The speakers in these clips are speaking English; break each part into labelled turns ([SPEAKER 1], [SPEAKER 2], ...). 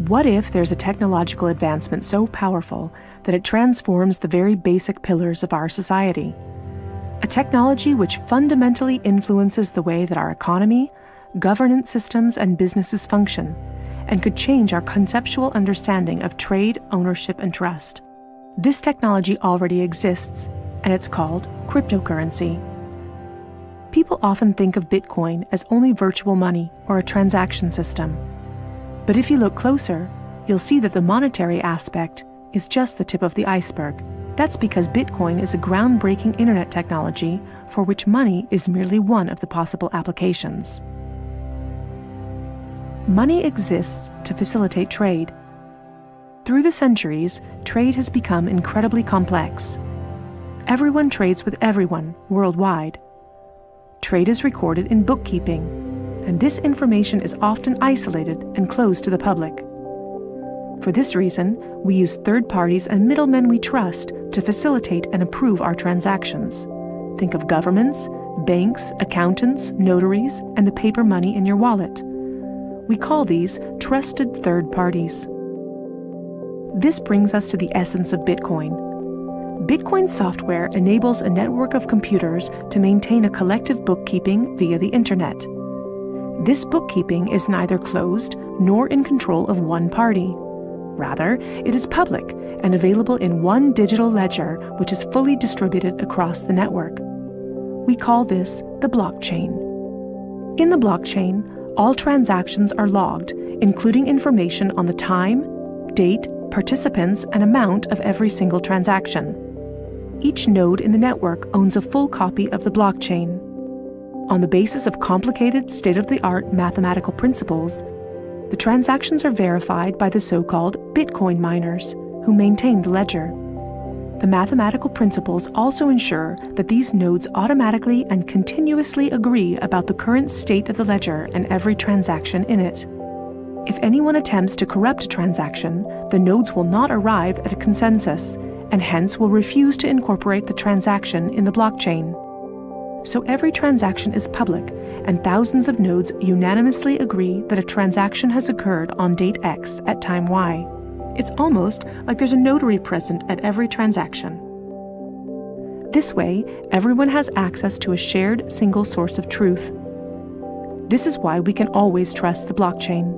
[SPEAKER 1] What if there's a technological advancement so powerful that it transforms the very basic pillars of our society? A technology which fundamentally influences the way that our economy, governance systems, and businesses function, and could change our conceptual understanding of trade, ownership, and trust. This technology already exists, and it's called cryptocurrency. People often think of Bitcoin as only virtual money or a transaction system. But if you look closer, you'll see that the monetary aspect is just the tip of the iceberg. That's because Bitcoin is a groundbreaking internet technology for which money is merely one of the possible applications. Money exists to facilitate trade. Through the centuries, trade has become incredibly complex. Everyone trades with everyone worldwide. Trade is recorded in bookkeeping, and this information is often isolated and closed to the public. For this reason, we use third parties and middlemen we trust to facilitate and approve our transactions. Think of governments, banks, accountants, notaries, and the paper money in your wallet. We call these trusted third parties. This brings us to the essence of Bitcoin. Bitcoin software enables a network of computers to maintain a collective bookkeeping via the internet. This bookkeeping is neither closed nor in control of one party. Rather, it is public and available in one digital ledger which is fully distributed across the network. We call this the blockchain. In the blockchain, all transactions are logged, including information on the time, date, participants, and amount of every single transaction. Each node in the network owns a full copy of the blockchain. On the basis of complicated, state-of-the-art mathematical principles, the transactions are verified by the so-called Bitcoin miners, who maintain the ledger. The mathematical principles also ensure that these nodes automatically and continuously agree about the current state of the ledger and every transaction in it. If anyone attempts to corrupt a transaction, the nodes will not arrive at a consensus, and hence will refuse to incorporate the transaction in the blockchain. So every transaction is public, and thousands of nodes unanimously agree that a transaction has occurred on date X at time Y. It's almost like there's a notary present at every transaction. This way, everyone has access to a shared single source of truth. This is why we can always trust the blockchain.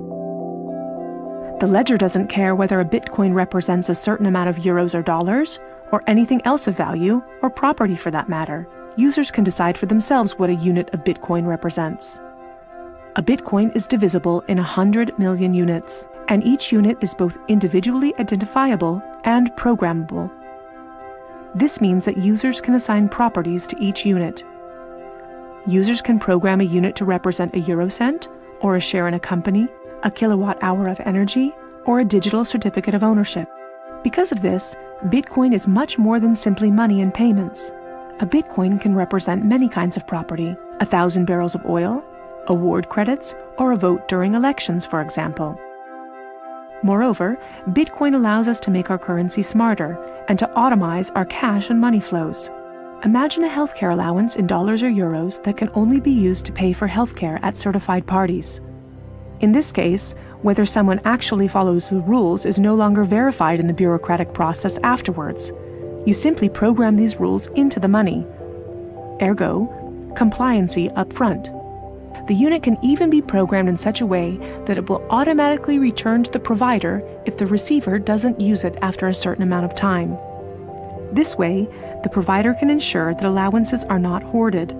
[SPEAKER 1] The ledger doesn't care whether a Bitcoin represents a certain amount of euros or dollars, or anything else of value, or property for that matter. Users can decide for themselves what a unit of Bitcoin represents. A Bitcoin is divisible in 100 million units, and each unit is both individually identifiable and programmable. This means that users can assign properties to each unit. Users can program a unit to represent a eurocent, or a share in a company, a kilowatt-hour of energy, or a digital certificate of ownership. Because of this, Bitcoin is much more than simply money and payments. A Bitcoin can represent many kinds of property: 1,000 barrels of oil, award credits, or a vote during elections, for example. Moreover, Bitcoin allows us to make our currency smarter and to automize our cash and money flows. Imagine a healthcare allowance in dollars or euros that can only be used to pay for healthcare at certified parties. In this case, whether someone actually follows the rules is no longer verified in the bureaucratic process afterwards. You simply program these rules into the money. Ergo, compliancy up front. The unit can even be programmed in such a way that it will automatically return to the provider if the receiver doesn't use it after a certain amount of time. This way, the provider can ensure that allowances are not hoarded.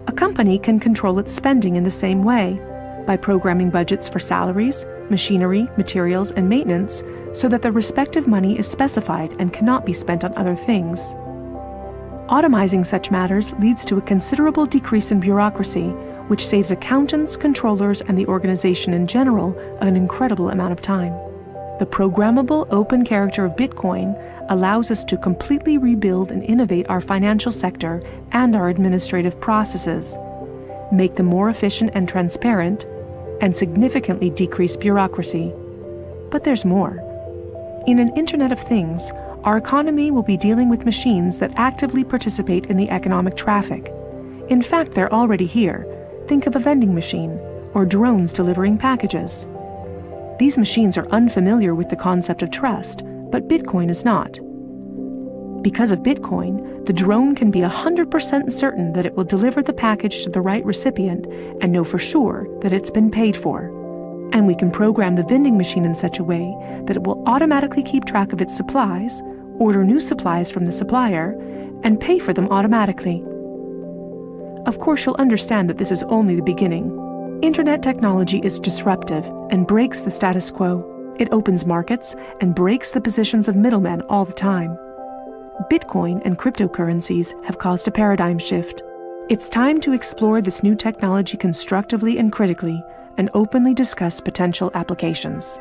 [SPEAKER 1] A company can control its spending in the same way, by programming budgets for salaries, machinery, materials, and maintenance so that the respective money is specified and cannot be spent on other things. Automizing such matters leads to a considerable decrease in bureaucracy, which saves accountants, controllers, and the organization in general an incredible amount of time. The programmable open character of Bitcoin allows us to completely rebuild and innovate our financial sector and our administrative processes, make them more efficient and transparent, and significantly decrease bureaucracy. But there's more. In an Internet of Things, our economy will be dealing with machines that actively participate in the economic traffic. In fact, they're already here. Think of a vending machine, or drones delivering packages. These machines are unfamiliar with the concept of trust, but Bitcoin is not. Because of Bitcoin, the drone can be 100% certain that it will deliver the package to the right recipient and know for sure that it's been paid for. And we can program the vending machine in such a way that it will automatically keep track of its supplies, order new supplies from the supplier, and pay for them automatically. Of course, you'll understand that this is only the beginning. Internet technology is disruptive and breaks the status quo. It opens markets and breaks the positions of middlemen all the time. Bitcoin and cryptocurrencies have caused a paradigm shift. It's time to explore this new technology constructively and critically, and openly discuss potential applications.